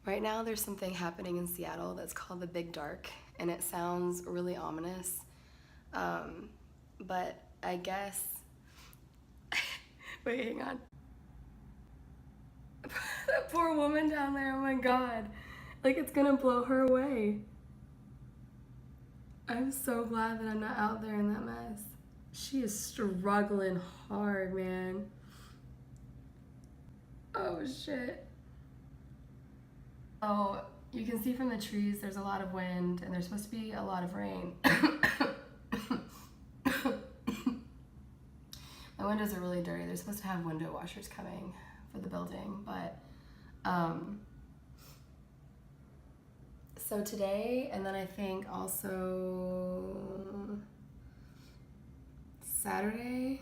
Right now there's something happening in Seattle that's called the Big Dark, and it sounds really ominous. But I guess, wait, hang on. That poor woman down there, oh my God. Like it's gonna blow her away. I'm so glad that I'm not out there in that mess. She is struggling hard, man. Oh shit. Oh, you can see from the trees there's a lot of wind and there's supposed to be a lot of rain. My windows are really dirty. They're supposed to have window washers coming for the building, but so today, and then I think also Saturday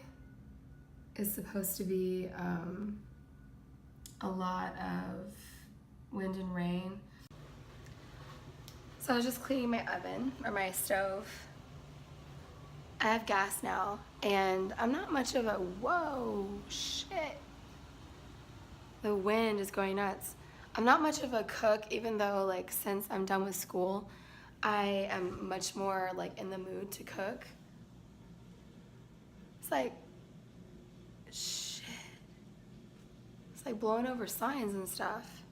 is supposed to be a lot of wind and rain. So I was just cleaning my oven or my stove. I have gas now, and I'm not much of a, whoa, shit. The wind is going nuts. I'm not much of a cook, even though like since I'm done with school, I am much more like in the mood to cook. It's like, shit. It's like blowing over signs and stuff.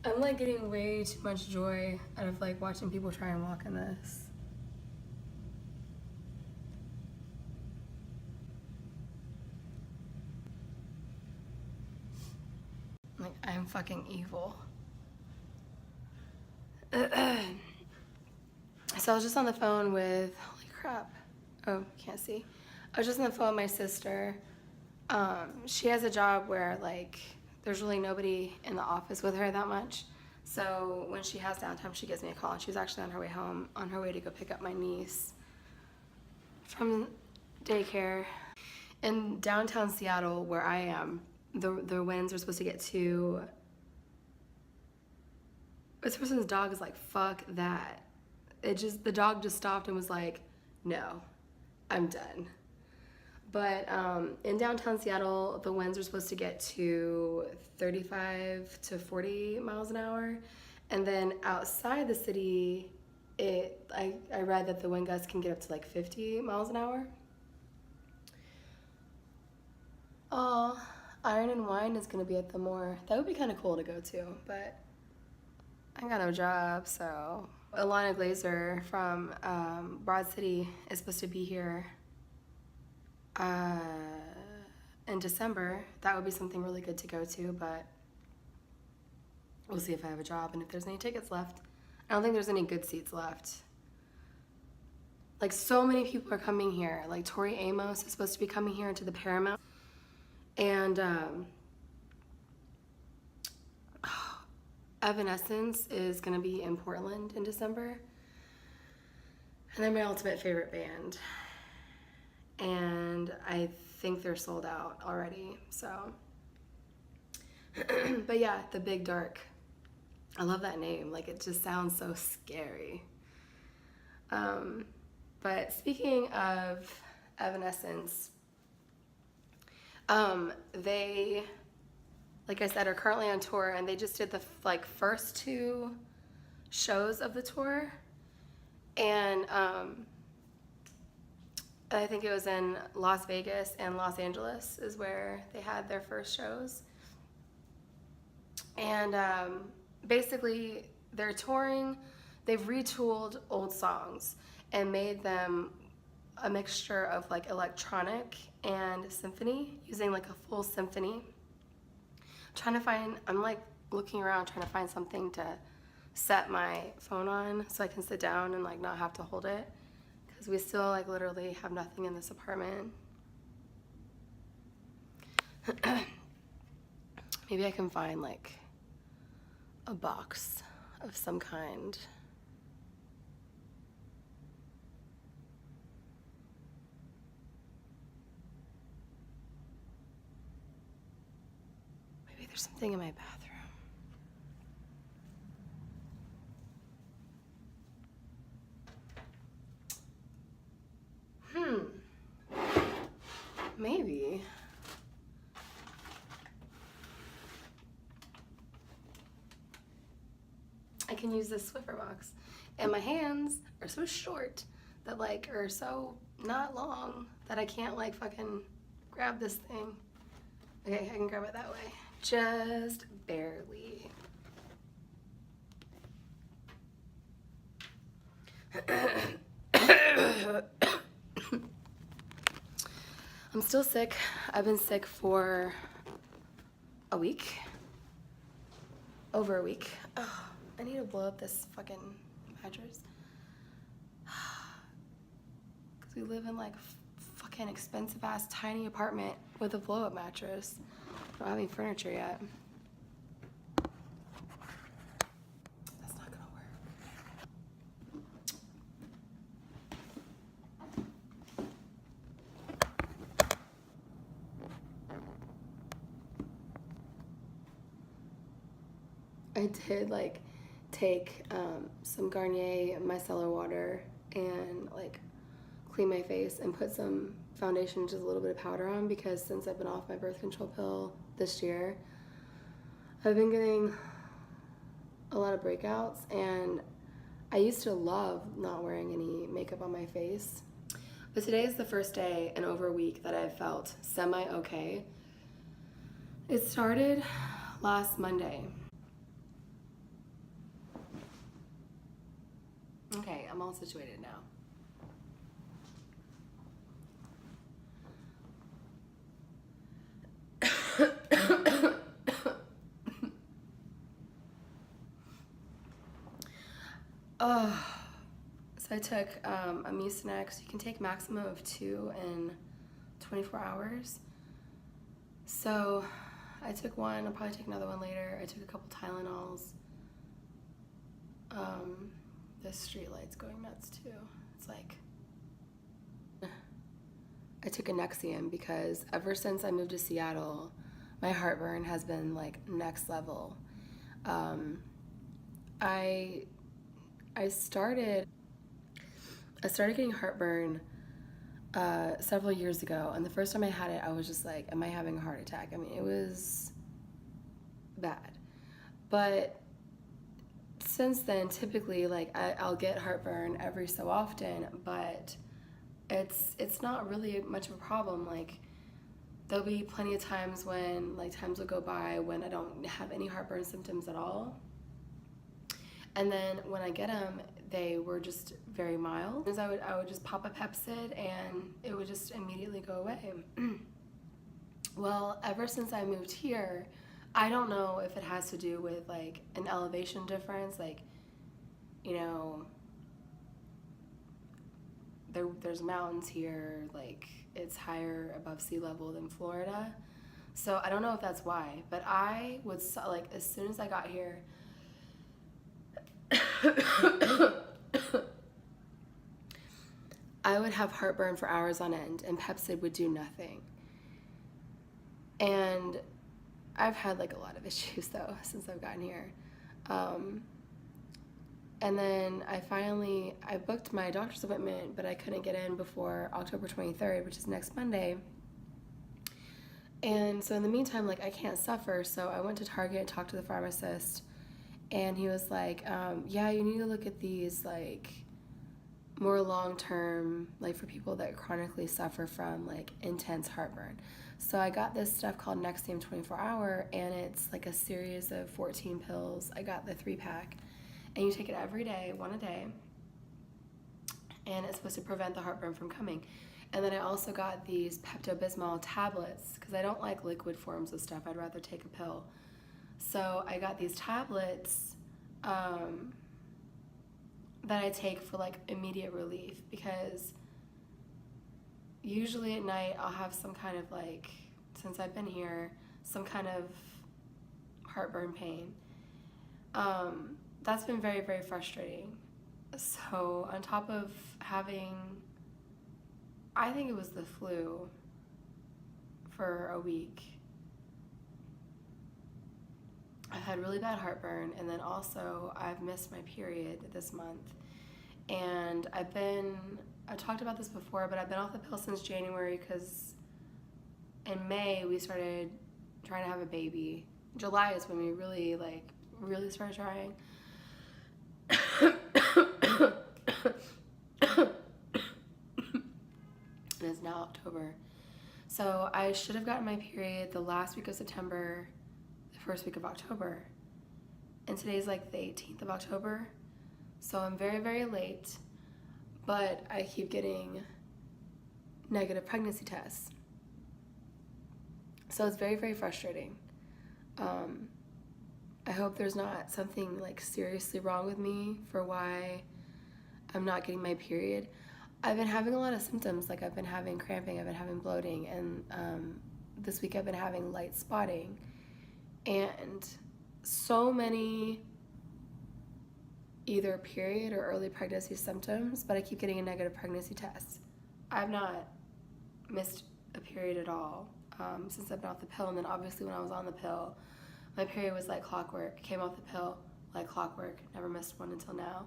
I'm like getting way too much joy out of like watching people try and walk in this. Like, I'm fucking evil. So I was just on the phone with, holy crap. Oh, can't see. I was just on the phone with my sister. She has a job where like there's really nobody in the office with her that much. So when she has downtime, she gives me a call. And she was actually on her way home, on her way to go pick up my niece from daycare. In downtown Seattle, where I am, the winds are supposed to get to, this person's dog is like, fuck that. The dog just stopped and was like, no, I'm done. But in downtown Seattle, the winds are supposed to get to 35 to 40 miles an hour. And then outside the city, I read that the wind gusts can get up to like 50 miles an hour. Oh, Iron and Wine is gonna be at the Moore. That would be kind of cool to go to, but I got no job, so. Alana Glazer from Broad City is supposed to be here in December. That would be something really good to go to, but we'll see if I have a job and if there's any tickets left. I don't think there's any good seats left. Like, so many people are coming here. Like, Tori Amos is supposed to be coming here into the Paramount. And Evanescence is gonna be in Portland in December. And they're my ultimate favorite band. And I think they're sold out already, so. But yeah, the Big Dark. I love that name. Like, it just sounds so scary. But speaking of Evanescence, they, like I said, are currently on tour, and they just did the like first 2 shows of the tour, and I think it was in Las Vegas and Los Angeles is where they had their first shows. And basically they're touring, they've retooled old songs and made them a mixture of like electronic and symphony, using like a full symphony. I'm like looking around trying to find something to set my phone on so I can sit down and like not have to hold it, because we still like literally have nothing in this apartment. Maybe I can find like a box of some kind. Maybe there's something in my bathroom. Maybe. I can use this Swiffer box. And my hands are so short that like, are so not long that I can't like fucking grab this thing. Okay, I can grab it that way. Just barely. I'm still sick. I've been sick for a week. Over a week. Oh, I need to blow up this fucking mattress. Because we live in like a fucking expensive ass tiny apartment with a blow up mattress. I don't have any furniture yet. That's not gonna work. I did like take some Garnier micellar water and like clean my face and put some foundation, just a little bit of powder on, because since I've been off my birth control pill this year, I've been getting a lot of breakouts, and I used to love not wearing any makeup on my face. But today is the first day in over a week that I felt semi-okay. It started last Monday. Okay, I'm all situated now. So I took a Mucinex. You can take maximum of 2 in 24 hours. So I took one. I'll probably take another one later. I took a couple Tylenols. This street light's going nuts too. It's like, I took a Nexium because ever since I moved to Seattle, my heartburn has been like next level. I started getting heartburn several years ago, and the first time I had it, I was just like, am I having a heart attack? I mean, it was bad. But since then, typically, like, I'll get heartburn every so often, but it's not really much of a problem. Like, there'll be plenty of times when, like, times will go by when I don't have any heartburn symptoms at all. And then when I get them, they were just very mild. I would just pop a Pepcid and it would just immediately go away. Well, ever since I moved here, I don't know if it has to do with like an elevation difference, like, you know, there's mountains here, like it's higher above sea level than Florida. So I don't know if that's why, but I would, like, as soon as I got here, I would have heartburn for hours on end, and Pepcid would do nothing. And I've had like a lot of issues though since I've gotten here. And then I booked my doctor's appointment, but I couldn't get in before October 23rd, which is next Monday. And so in the meantime, like, I can't suffer, so I went to Target and talked to the pharmacist, and he was like, yeah, you need to look at these, like, more long-term, like, for people that chronically suffer from, like, intense heartburn. So I got this stuff called Nexium 24-hour, and it's, like, a series of 14 pills. I got the 3-pack, and you take it every day, one a day, and it's supposed to prevent the heartburn from coming. And then I also got these Pepto-Bismol tablets, because I don't like liquid forms of stuff. I'd rather take a pill. So I got these tablets that I take for like immediate relief, because usually at night I'll have some kind of, like, since I've been here, some kind of heartburn pain. That's been very, very frustrating. So on top of having, I think it was the flu for a week, I've had really bad heartburn, and then also I've missed my period this month. And I've talked about this before, but I've been off the pill since January because In May, we started trying to have a baby. July is when we really started trying. And it's now October. So I should have gotten my period the last week of September, the first week of October. And today's like the 18th of October. So I'm very, very late. But I keep getting negative pregnancy tests. So it's very, very frustrating. I hope there's not something like seriously wrong with me for why I'm not getting my period. I've been having a lot of symptoms, like I've been having cramping, I've been having bloating, and this week I've been having light spotting, and so many either period or early pregnancy symptoms, but I keep getting a negative pregnancy test. I've not missed a period at all since I've been off the pill, and then obviously when I was on the pill, my period was like clockwork. Came off the pill like clockwork, never missed one until now.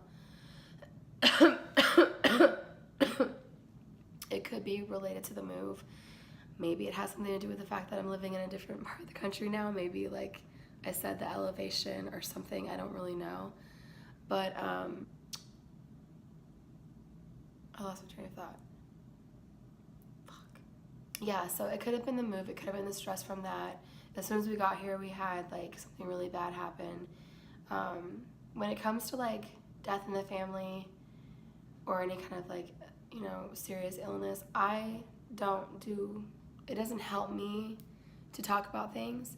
It could be related to the move. Maybe it has something to do with the fact that I'm living in a different part of the country now. Maybe, like I said, the elevation or something. I don't really know. But I lost my train of thought. Fuck. Yeah, so it could have been the move. It could have been the stress from that. As soon as we got here, we had like something really bad happen. When it comes to like death in the family or any kind of like, you know, serious illness, it doesn't help me to talk about things.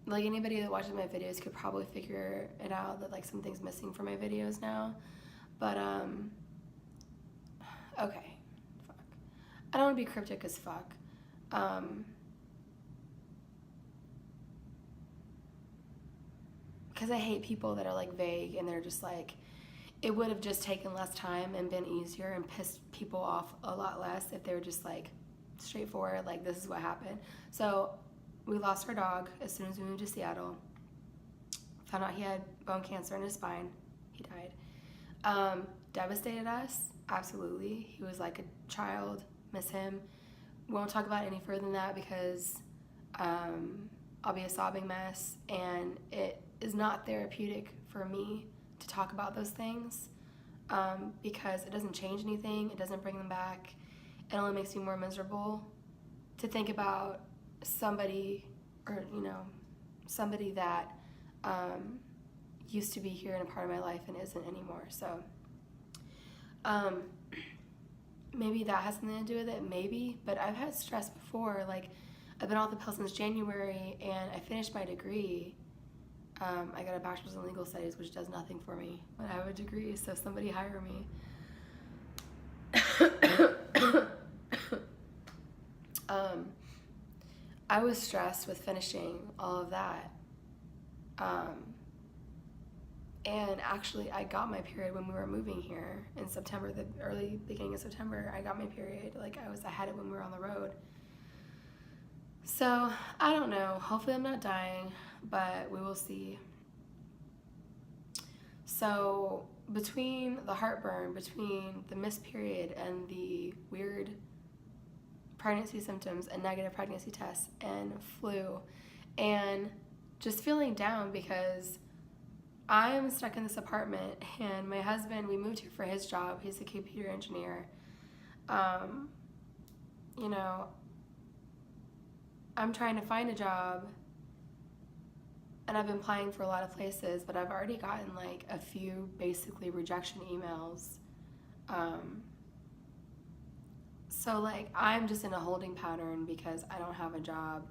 Like anybody that watches my videos could probably figure it out that like something's missing from my videos now. But, okay, fuck. I don't want to be cryptic as fuck. Because I hate people that are like vague and they're just like, it would have just taken less time and been easier and pissed people off a lot less if they were just like straightforward, like this is what happened. So we lost our dog as soon as we moved to Seattle. Found out he had bone cancer in his spine. He died. Devastated us, absolutely. He was like a child, miss him. Won't talk about it any further than that because I'll be a sobbing mess, and it is not therapeutic for me to talk about those things because it doesn't change anything, it doesn't bring them back, it only makes me more miserable to think about somebody, or you know, somebody that used to be here in a part of my life and isn't anymore. So maybe that has something to do with it, maybe, but I've had stress before. Like I've been off the pill since January and I finished my degree. I got a bachelor's in legal studies, which does nothing for me when I have a degree, so somebody hire me. I was stressed with finishing all of that. And actually, I got my period when we were moving here in September, the early beginning of September. I got my period. Like, I had it when we were on the road. So, I don't know. Hopefully I'm not dying, but we will see. So, between the heartburn, between the missed period and the weird pregnancy symptoms and negative pregnancy tests and flu and just feeling down because I am stuck in this apartment, and my husband, we moved here for his job. He's a computer engineer. You know, I'm trying to find a job, and I've been applying for a lot of places, but I've already gotten like a few basically rejection emails. So like I'm just in a holding pattern because I don't have a job.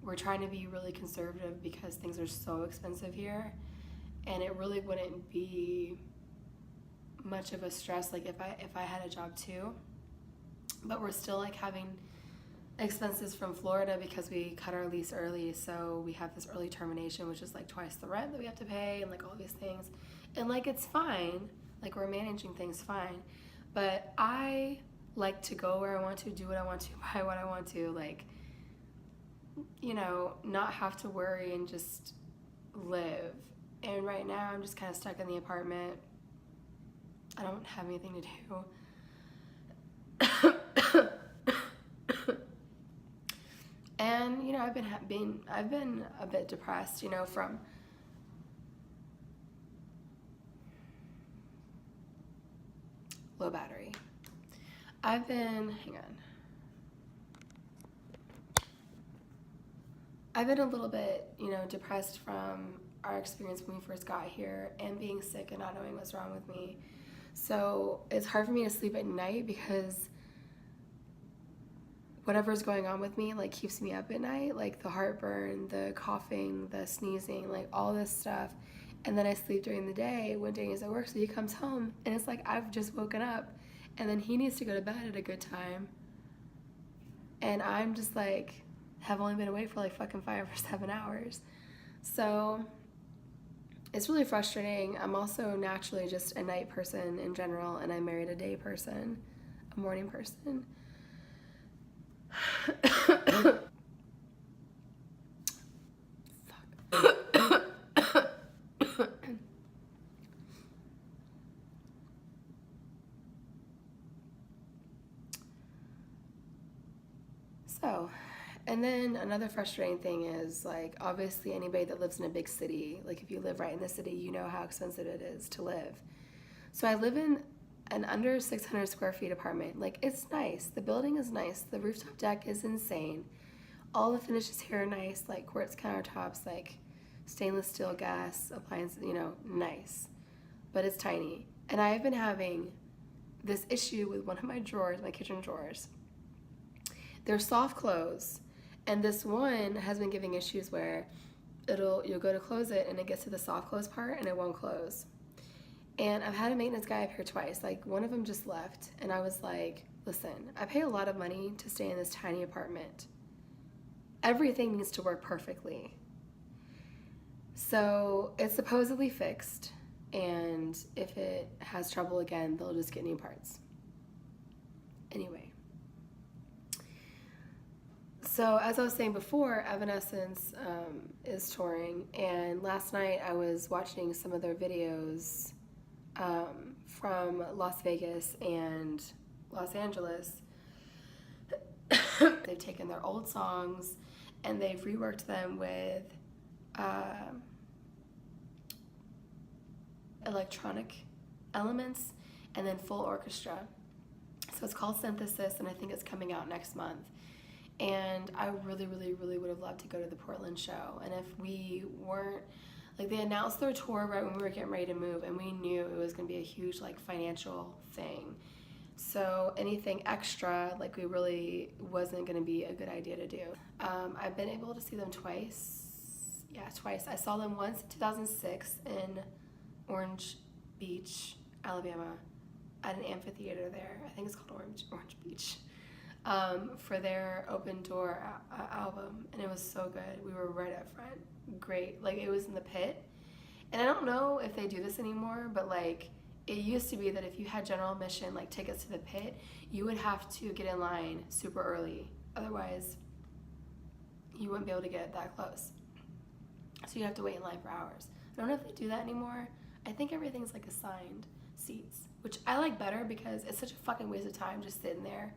We're trying to be really conservative because things are so expensive here. And it really wouldn't be much of a stress like if I had a job too. But we're still like having expenses from Florida because we cut our lease early, so we have this early termination, which is like twice the rent that we have to pay and like all these things. And like it's fine, like we're managing things fine. But I like to go where I want to, do what I want to, buy what I want to, like, you know, not have to worry and just live. And right now I'm just kind of stuck in the apartment. I don't have anything to do. And, you know, I've been a bit depressed, you know, from low battery. Hang on. I've been a little bit, you know, depressed from our experience when we first got here and being sick and not knowing what's wrong with me. So it's hard for me to sleep at night because whatever's going on with me, like, keeps me up at night, like the heartburn, the coughing, the sneezing, like all this stuff. And then I sleep during the day when Danny's at work, so he comes home and it's like I've just woken up and then he needs to go to bed at a good time. And I'm just like, have only been awake for like fucking 5 or 7 hours. So it's really frustrating. I'm also naturally just a night person in general, and I married a day person, a morning person. So, and then another frustrating thing is, like, obviously anybody that lives in a big city, like if you live right in the city, you know how expensive it is to live. So I live in an under 600 square feet apartment. Like, it's nice. The building is nice. The rooftop deck is insane. All the finishes here are nice, like quartz countertops, like stainless steel gas appliances, you know, nice. But it's tiny. And I've been having this issue with one of my drawers, my kitchen drawers. They're soft close, and this one has been giving issues where you'll go to close it and it gets to the soft close part and it won't close. And I've had a maintenance guy up here twice. Like, one of them just left, and I was like, listen, I pay a lot of money to stay in this tiny apartment. Everything needs to work perfectly. So it's supposedly fixed, and if it has trouble again, they'll just get new parts. Anyway. So as I was saying before, Evanescence is touring, and last night I was watching some of their videos from Las Vegas and Los Angeles. They've taken their old songs and they've reworked them with electronic elements and then full orchestra. So it's called Synthesis, and I think it's coming out next month. And I really, really, really would have loved to go to the Portland show. And if we weren't, like, they announced their tour right when we were getting ready to move, and we knew it was going to be a huge, like, financial thing. So anything extra, like, we really wasn't going to be a good idea to do. I've been able to see them twice. Yeah, twice. I saw them once in 2006 in Orange Beach, Alabama, at an amphitheater there. I think it's called Orange Beach. For their Open Door album, and it was so good. We were right up front. Great. Like, it was in the pit. And I don't know if they do this anymore, but, like, it used to be that if you had general admission, like, tickets to the pit, you would have to get in line super early. Otherwise, you wouldn't be able to get that close. So you have to wait in line for hours. I don't know if they do that anymore. I think everything's, like, assigned seats, which I like better because it's such a fucking waste of time just sitting there.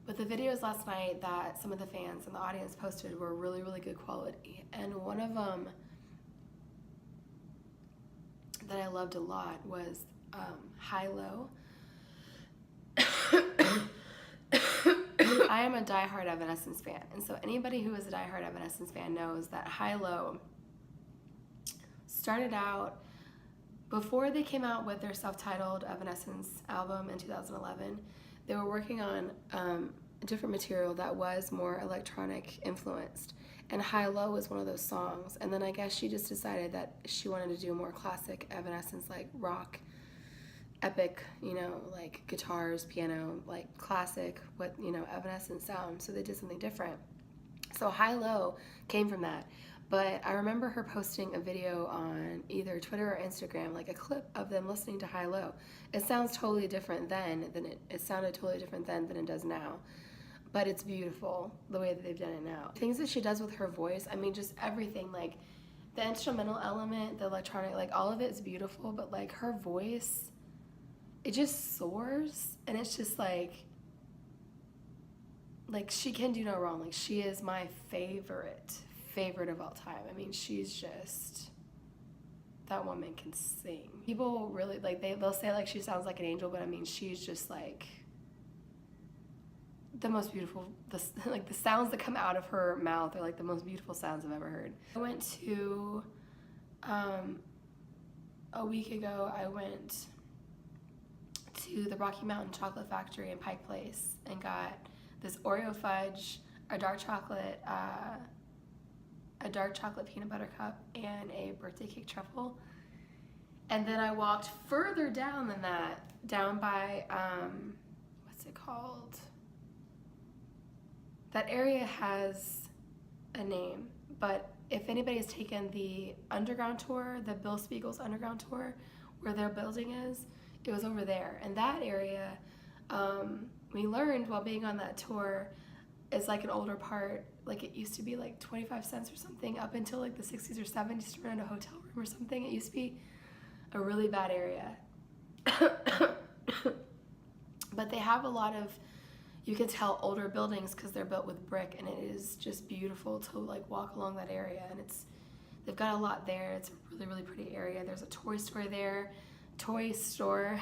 But the videos last night that some of the fans and the audience posted were really, really good quality. And one of them that I loved a lot was High Low. I am a diehard Evanescence fan. And so anybody who is a diehard Evanescence fan knows that High Low started out before they came out with their self-titled Evanescence album in 2011. They were working on different material that was more electronic influenced, and High Low was one of those songs. And then I guess she just decided that she wanted to do more classic Evanescence, like rock, epic, you know, like guitars, piano, like classic, what, you know, Evanescence sound. So they did something different. So High Low came from that. But I remember her posting a video on either Twitter or Instagram, like a clip of them listening to High Low. It sounds totally different then than it sounded totally different then than it does now. But it's beautiful the way that they've done it now. Things that she does with her voice, I mean, just everything, like the instrumental element, the electronic, like all of it is beautiful, but like her voice, it just soars, and it's just like she can do no wrong. Like she is my favorite of all time. I mean, she's just, that woman can sing. People really, like, they'll say like she sounds like an angel, but I mean, she's just like the most beautiful, like the sounds that come out of her mouth are like the most beautiful sounds I've ever heard. I went to, a week ago, I went to the Rocky Mountain Chocolate Factory in Pike Place and got this Oreo fudge, a dark chocolate peanut butter cup, and a birthday cake truffle. And then I walked further down than that, down by, what's it called? That area has a name, but if anybody's taken the underground tour, the Bill Spiegel's underground tour, where their building is, it was over there. And that area, we learned while being on that tour, is like an older part. Like it used to be like 25 cents or something up until like the 60s or 70s to rent a hotel room or something. It used to be a really bad area. But they have a lot of, you can tell, older buildings because they're built with brick, and it is just beautiful to like walk along that area. And they've got a lot there. It's a really, really pretty area. There's a toy store there, toy store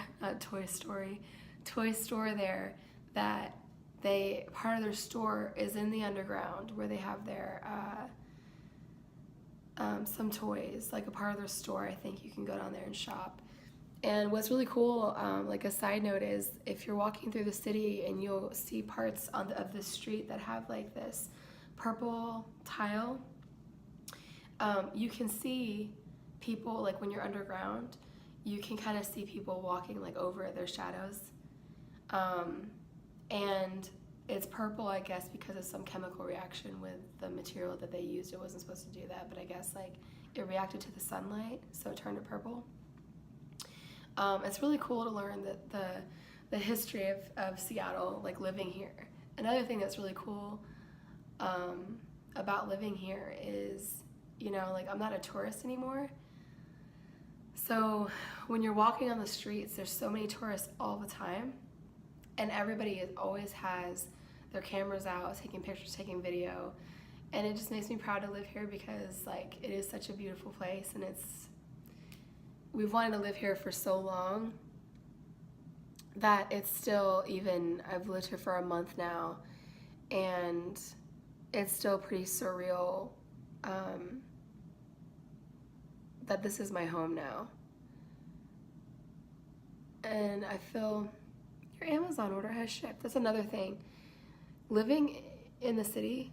there that part of their store is in the underground where they have their some toys, like a part of their store. I think you can go down there and shop. And what's really cool, like a side note, is if you're walking through the city and you'll see parts of the street that have like this purple tile, you can see people, like when you're underground, you can kind of see people walking like over their shadows. And it's purple, I guess, because of some chemical reaction with the material that they used. It wasn't supposed to do that, but I guess like it reacted to the sunlight, so it turned it purple. It's really cool to learn that the history of Seattle, like living here. Another thing that's really cool about living here is, you know, like I'm not a tourist anymore. So when you're walking on the streets, there's so many tourists all the time, and everybody always has their cameras out, taking pictures, taking video, and it just makes me proud to live here because like it is such a beautiful place, and we've wanted to live here for so long that it's still, even, I've lived here for a month now, and it's still pretty surreal that this is my home now. And I feel your Amazon order has shipped. That's another thing. Living in the city,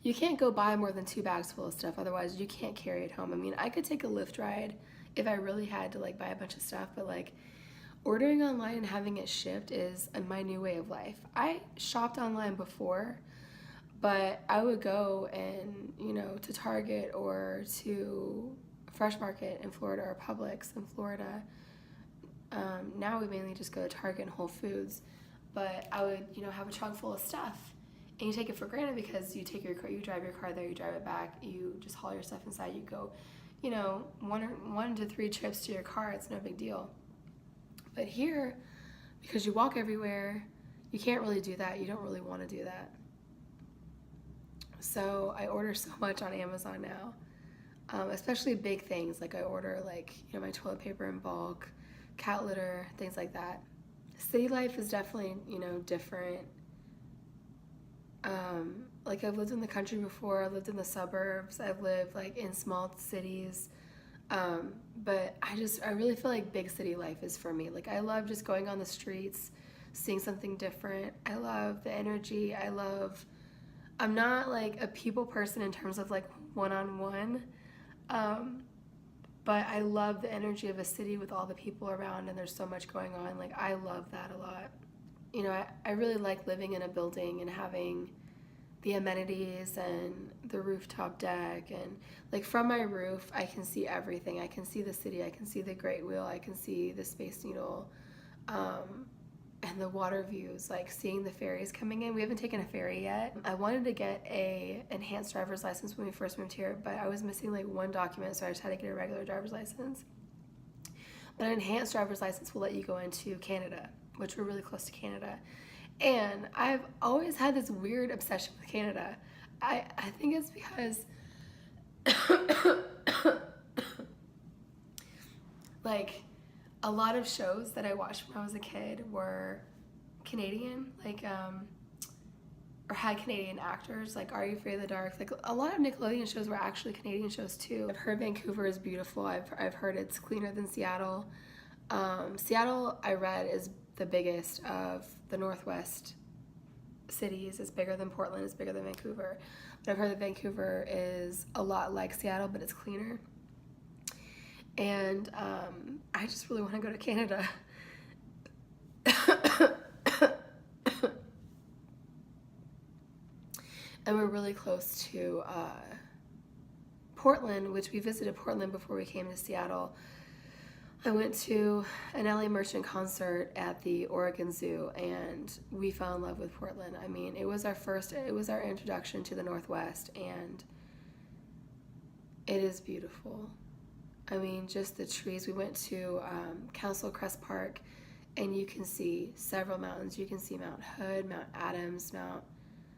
you can't go buy more than 2 bags full of stuff, otherwise you can't carry it home. I mean, I could take a Lyft ride if I really had to like buy a bunch of stuff, but like ordering online and having it shipped is my new way of life. I shopped online before, but I would go and, you know, to Target or to Fresh Market in Florida or Publix in Florida. Now we mainly just go to Target and Whole Foods, but I would, you know, have a trunk full of stuff. And you take it for granted because you drive your car there, you drive it back, you just haul your stuff inside, you go, you know, 1 to 3 trips to your car, it's no big deal. But here, because you walk everywhere, you can't really do that. You don't really want to do that. So I order so much on Amazon now, especially big things. Like I order like, you know, my toilet paper in bulk, cat litter, things like that. City life is definitely, you know, different. Like I've lived in the country before, I've lived in the suburbs, I've lived like in small cities, but I really feel like big city life is for me. Like I love just going on the streets, seeing something different. I love the energy. I'm not like a people person in terms of like one-on-one, but I love the energy of a city with all the people around and there's so much going on. Like I love that a lot. You know, I really like living in a building and having the amenities and the rooftop deck, and like from my roof I can see everything. I can see the city, I can see the Great Wheel, I can see the Space Needle. and the water views, like seeing the ferries coming in. We haven't taken a ferry yet. I wanted to get a enhanced driver's license when we first moved here, but I was missing like one document, so I just had to get a regular driver's license. But an enhanced driver's license will let you go into Canada, which we're really close to Canada. And I've always had this weird obsession with Canada. I think it's because like a lot of shows that I watched when I was a kid were Canadian, like or had Canadian actors, like Are You Afraid of the Dark? Like a lot of Nickelodeon shows were actually Canadian shows too. I've heard Vancouver is beautiful. I've heard it's cleaner than Seattle. Seattle, I read, is the biggest of the Northwest cities. It's bigger than Portland, it's bigger than Vancouver. But I've heard that Vancouver is a lot like Seattle, but it's cleaner. And I just really want to go to Canada. And we're really close to Portland, which we visited Portland before we came to Seattle. I went to an LA Merchant concert at the Oregon Zoo, and we fell in love with Portland. I mean, it was our introduction to the Northwest, and it is beautiful. I mean, just the trees. We went to Council Crest Park, and you can see several mountains. You can see Mount Hood, Mount Adams, Mount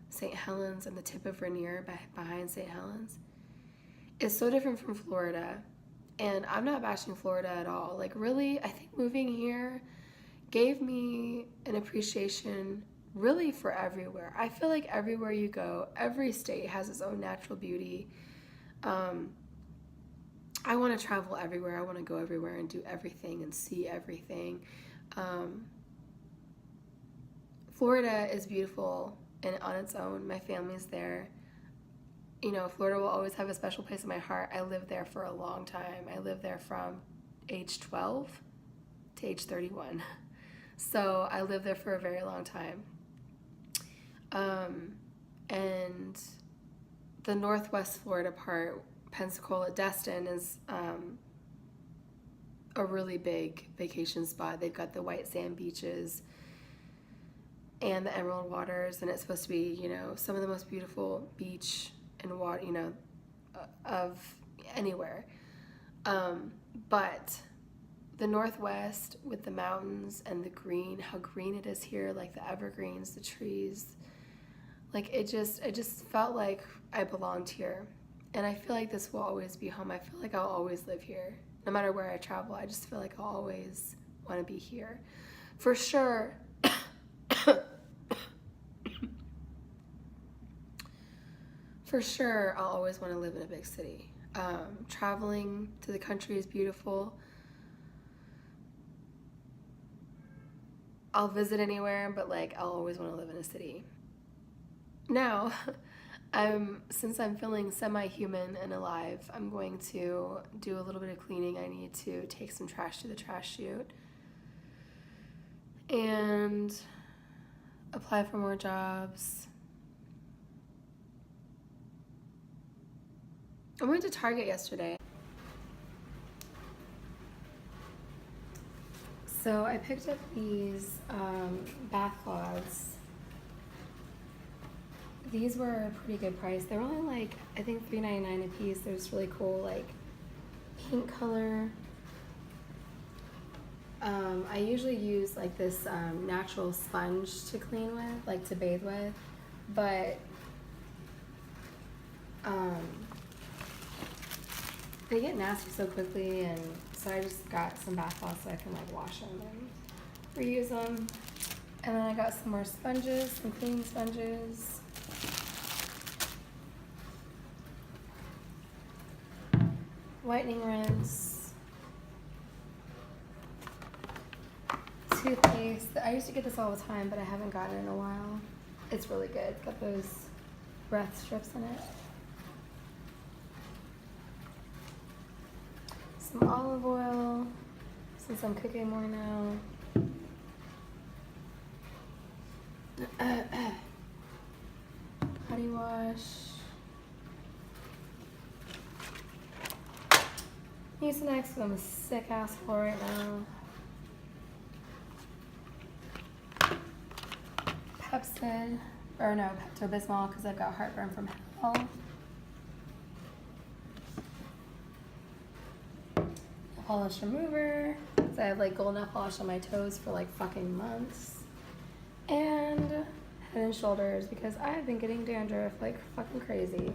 St. Helens, and the tip of Rainier behind St. Helens. It's so different from Florida. And I'm not bashing Florida at all. Like, really, I think moving here gave me an appreciation really for everywhere. I feel like everywhere you go, every state has its own natural beauty. I want to travel everywhere. I want to go everywhere and do everything and see everything. Florida is beautiful and on its own. My family's there. You know, Florida will always have a special place in my heart. I lived there for a long time. I lived there from age 12 to age 31. So I lived there for a very long time. And the Northwest Florida part, Pensacola, Destin, is a really big vacation spot. They've got the white sand beaches and the emerald waters, and it's supposed to be, you know, some of the most beautiful beach and water, you know, of anywhere. But the Northwest with the mountains and the green, how green it is here, like the evergreens, the trees, like it just felt like I belonged here. And I feel like this will always be home. I feel like I'll always live here. No matter where I travel, I just feel like I'll always want to be here. For sure, for sure, I'll always want to live in a big city. Traveling to the country is beautiful. I'll visit anywhere, but like I'll always want to live in a city. Now, since I'm feeling semi-human and alive, I'm going to do a little bit of cleaning. I need to take some trash to the trash chute and apply for more jobs. I went to Target yesterday. So I picked up these bath cloths. These were a pretty good price. They're only like, I think $3.99 a piece. They're just really cool, like pink color. I usually use like this natural sponge to clean with, like to bathe with, but they get nasty so quickly, and so I just got some bath cloths so I can like wash them and reuse them. And then I got some more sponges, some cleaning sponges. Whitening Rinse. Toothpaste. I used to get this all the time, but I haven't gotten it in a while. It's really good. It's got those breath strips in it. Some olive oil, since I'm cooking more now. Body wash. Mucinex, because I'm a sick asshole right now. Pepsid, or no, Pepto-Bismol because I've got heartburn from hell. Polish remover, because I have like gold nail polish on my toes for like fucking months. And Head and Shoulders because I have been getting dandruff like fucking crazy.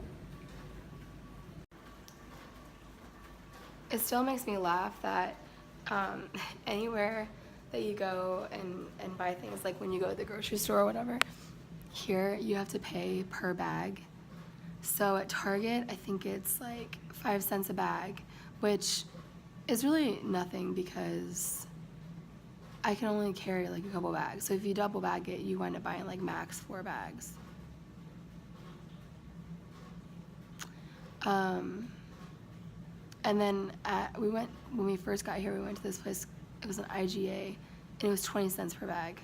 It still makes me laugh that anywhere that you go and buy things, like when you go to the grocery store or whatever, here you have to pay per bag. So at Target, I think it's like 5 cents a bag, which is really nothing because I can only carry like a couple bags. So if you double bag it, you wind up buying like max 4 bags. And then when we first got here, we went to this place. It was an IGA, and it was 20 cents per bag.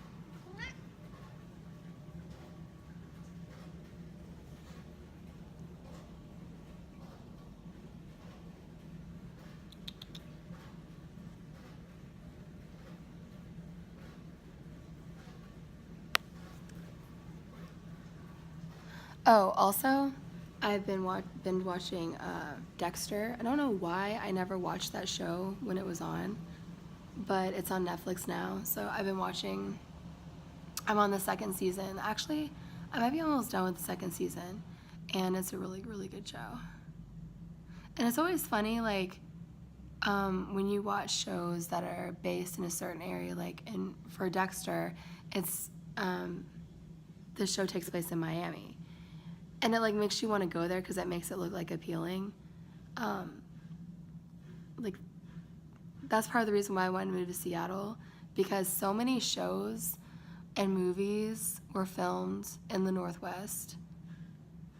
Oh, also, I've been watching Dexter. I don't know why I never watched that show when it was on, but it's on Netflix now. So I've been watching. I'm on the 2nd season. Actually, I might be almost done with the 2nd season, and it's a really, really good show. And it's always funny, like, when you watch shows that are based in a certain area, like for Dexter, it's the show takes place in Miami. And it like makes you want to go there because it makes it look like appealing. Like that's part of the reason why I wanted to move to Seattle, because so many shows and movies were filmed in the Northwest,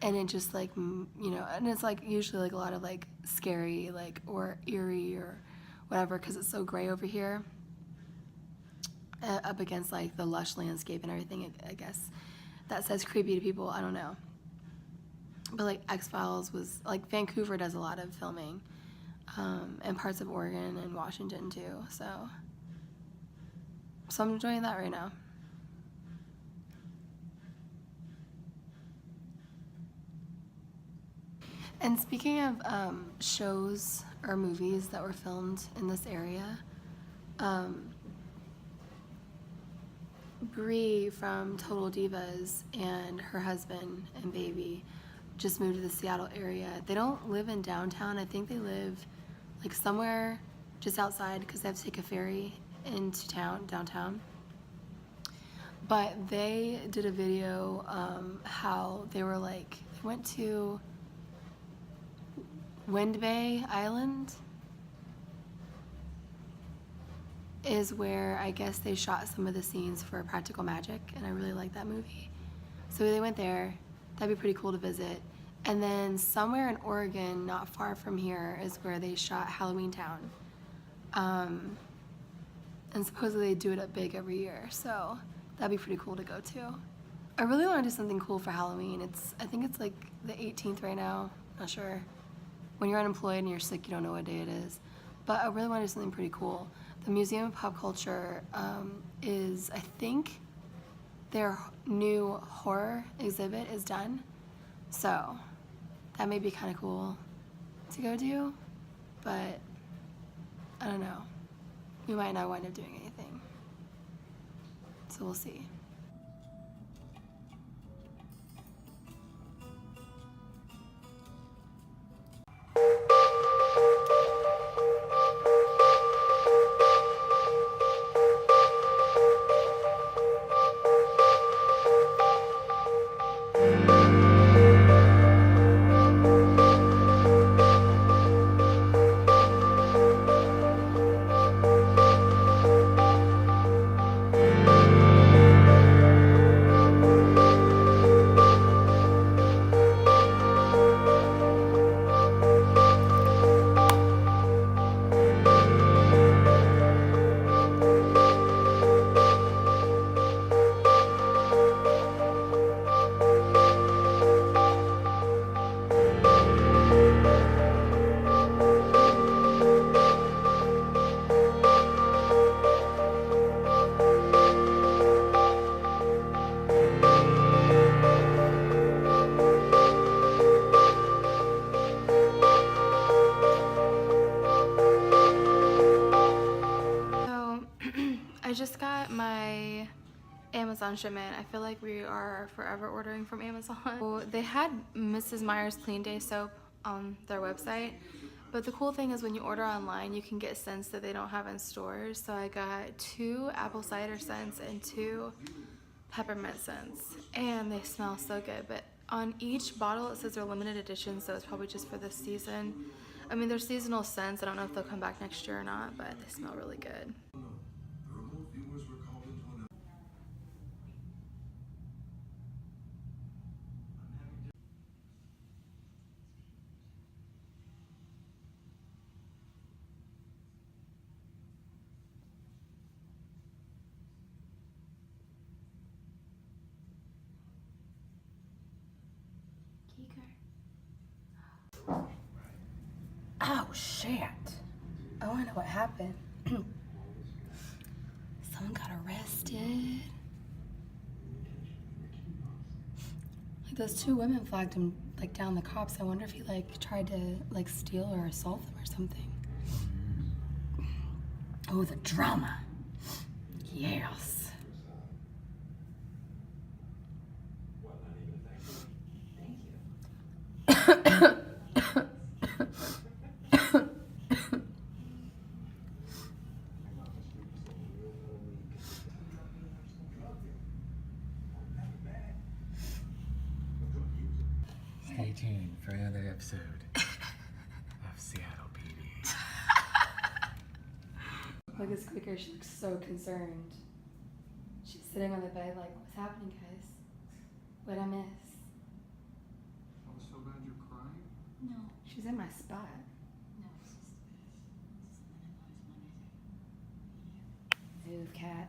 and it just like and it's like usually like a lot of like scary like or eerie or whatever because it's so gray over here, up against like the lush landscape and everything. I guess that says creepy to people. I don't know. But like X-Files was, like Vancouver does a lot of filming, and parts of Oregon and Washington too, so I'm enjoying that right now. And speaking of shows or movies that were filmed in this area, Brie from Total Divas and her husband and baby just moved to the Seattle area. They don't live in downtown. I think they live like somewhere just outside because they have to take a ferry into downtown. But they did a video how they were like, they went to Wind Bay Island is where I guess they shot some of the scenes for Practical Magic, and I really like that movie. So they went there. That'd be pretty cool to visit. And then somewhere in Oregon, not far from here, is where they shot Halloweentown. And supposedly they do it up big every year, so that'd be pretty cool to go to. I really want to do something cool for Halloween. I think it's like the 18th right now, not sure. When you're unemployed and you're sick, you don't know what day it is. But I really want to do something pretty cool. The Museum of Pop Culture is, I think, their new horror exhibit is done. So that may be kind of cool to go do, but I don't know. We might not wind up doing anything. So we'll see. Amazon shipment. I feel like we are forever ordering from Amazon. So they had Mrs. Meyer's Clean Day soap on their website, but the cool thing is when you order online, you can get scents that they don't have in stores. So I got 2 apple cider scents and 2 peppermint scents, and they smell so good. But on each bottle it says they're limited edition, so it's probably just for this season. I mean, they're seasonal scents. I don't know if they'll come back next year or not, but they smell really good. Oh shit. Oh, I know what happened. Someone got arrested. Like those 2 women flagged him like down the cops. I wonder if he like tried to like steal or assault them or something. Oh, the drama. Yes. Stay tuned for another episode of Seattle PD. Look at Squeaker, she looks so concerned. She's sitting on the bed like, what's happening, guys? What'd I miss? I'm so glad you're crying. No. She's in my spot. No, it's just the best. It's the noise, Move, cat.